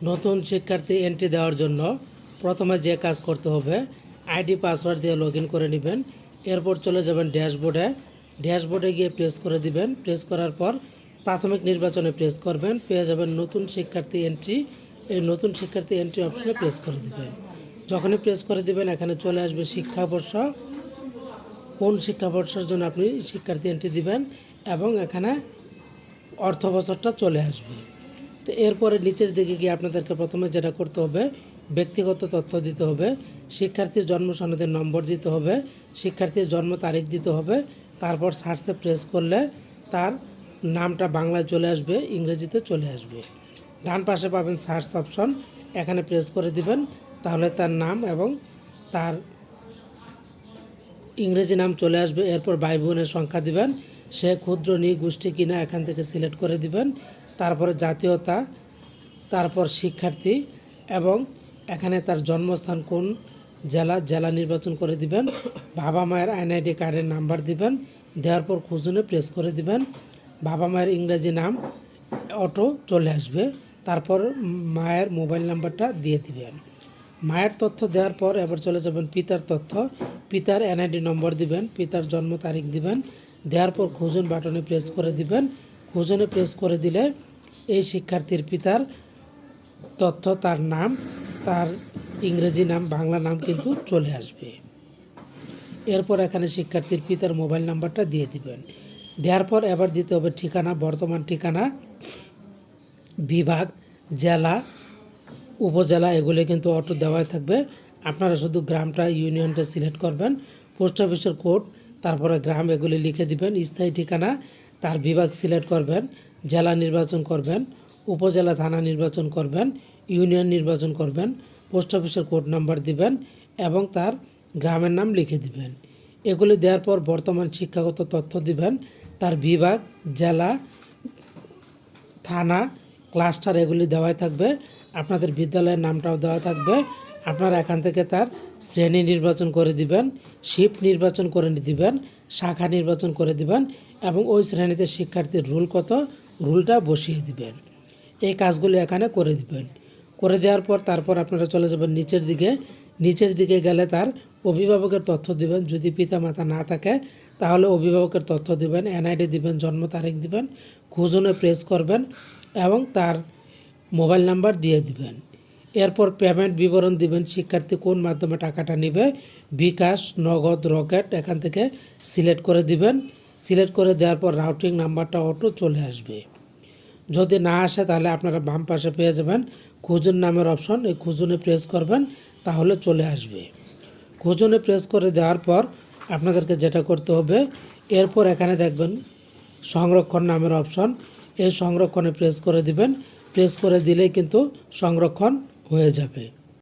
নতুন শিক্ষার্থী এন্ট্রি দেওয়ার জন্য প্রথমে যে কাজ করতে হবে, আইডি পাসওয়ার্ড দিয়ে লগ ইন করে নেবেন। এরপর চলে যাবেন ড্যাশবোর্ডে গিয়ে প্রেস করে দিবেন। প্রেস করার পর প্রাথমিক নির্বাচনে প্রেস করবেন, পেয়ে যাবেন নতুন শিক্ষার্থী এন্ট্রি। এই নতুন শিক্ষার্থী এন্ট্রি অপশনে প্রেস করে দিবেন। যখনই প্রেস করে দিবেন এখানে চলে আসবে শিক্ষাবর্ষ, কোন শিক্ষাবর্ষের জন্য আপনি শিক্ষার্থী এন্ট্রি দিবেন এবং এখানে অর্থ বছরটা চলে আসবে। তো এরপরে নিচের দিকে গিয়ে আপনাদেরকে প্রথমে যেটা করতে হবে, ব্যক্তিগত তথ্য দিতে হবে, শিক্ষার্থীর জন্ম সনদের নম্বর দিতে হবে, শিক্ষার্থীর জন্ম তারিখ দিতে হবে। তারপর সার্চে প্রেস করলে তার নামটা বাংলায় চলে আসবে, ইংরেজিতে চলে আসবে। ডান পাশে পাবেন সার্চ অপশন, এখানে প্রেস করে দিবেন, তাহলে তার নাম এবং তার ইংরেজি নাম চলে আসবে। এরপর ভাই বোনের সংখ্যা দিবেন, সে ক্ষুদ্র নৃগোষ্ঠী কিনা এখান থেকে সিলেক্ট করে দিবেন। তারপরে জাতীয়তা, তারপর শিক্ষার্থী এবং এখানে তার জন্মস্থান কোন জেলা নির্বাচন করে দিবেন। বাবা মায়ের এনআইডি কার্ডের নাম্বার দিবেন, দেওয়ার পর খুঁজুনে প্রেস করে দিবেন। বাবা মায়ের ইংরেজি নাম অটো চলে আসবে। তারপর মায়ের মোবাইল নাম্বারটা দিয়ে দিবেন। মায়ের তথ্য দেওয়ার পর এবার চলে যাবেন পিতার তথ্য, পিতার এনআইডি নম্বর দিবেন, পিতার জন্ম তারিখ দিবেন। দেওয়ার পর খুঁজুন বাটনে প্রেস করে দিবেন। খুঁজুনে প্রেস করে দিলে এই শিক্ষার্থীর পিতার তথ্য, তার নাম, তার ইংরেজি নাম, বাংলা নাম কিন্তু চলে আসবে। এরপর এখানে শিক্ষার্থীর পিতার মোবাইল নাম্বারটা দিয়ে দিবেন। দেওয়ার পর এবার দিতে হবে ঠিকানা, বর্তমান ঠিকানা, বিভাগ, জেলা, উপজেলা, এগুলি কিন্তু অটো দেওয়াই থাকবে। আপনারা শুধু গ্রামটা, ইউনিয়নটা সিলেক্ট করবেন। পোস্ট অফিসের কোড, তারপরে গ্রাম, এগুলি লিখে দিবেন। স্থায়ী ঠিকানা, তার বিভাগ সিলেক্ট করবেন, জেলা নির্বাচন করবেন, উপজেলা থানা নির্বাচন করবেন, ইউনিয়ন নির্বাচন করবেন, পোস্ট অফিসের কোড নাম্বার দিবেন এবং তার গ্রামের নাম লিখে দিবেন। এগুলি দেওয়ার পর বর্তমান শিক্ষাগত তথ্য দিবেন, তার বিভাগ, জেলা, থানা, ক্লাস্টার, এগুলি দেওয়াই থাকবে। আপনাদের বিদ্যালয়ের নামটাও দেওয়া থাকবে। আপনারা এখান থেকে তার শ্রেণী নির্বাচন করে দিবেন, শিফট নির্বাচন করে দিবেন, শাখা নির্বাচন করে দিবেন এবং ওই শ্রেণীতে শিক্ষার্থীর রুল কত, রুলটা বসিয়ে দিবেন। এই কাজগুলি এখানে করে দিবেন। করে দেওয়ার পর তারপর আপনারা চলে যাবেন নিচের দিকে গেলে তার অভিভাবকের তথ্য দিবেন। যদি পিতামাতা না থাকে তাহলে অভিভাবকের তথ্য দিবেন, এনআইডি দিবেন, জন্ম তারিখ দিবেন, খুঁজুনে প্রেস করবেন এবং তার মোবাইল নাম্বার দিয়ে দিবেন। এরপর পেমেন্ট বিবরণ দিবেন, শিক্ষার্থী কোন মাধ্যমে টাকাটা নেবে, বিকাশ, নগদ, রকেট, এখান থেকে সিলেক্ট করে দিবেন। সিলেক্ট করে দেওয়ার পর রাউটিং নাম্বারটা অটো চলে আসবে। যদি না আসে তাহলে আপনারা বাম পাশে পেয়ে যাবেন খুঁজুন নামের অপশন, এই খুঁজুনে প্রেস করবেন, তাহলে চলে আসবে। খুঁজুনে প্রেস করে দেওয়ার পর আপনাদেরকে যেটা করতে হবে, এরপর এখানে দেখবেন সংরক্ষণ নামের অপশন, এই সংরক্ষণে প্রেস করে দিবেন। প্রেস করে দিলেই কিন্তু সংরক্ষণ হয়ে যাবে।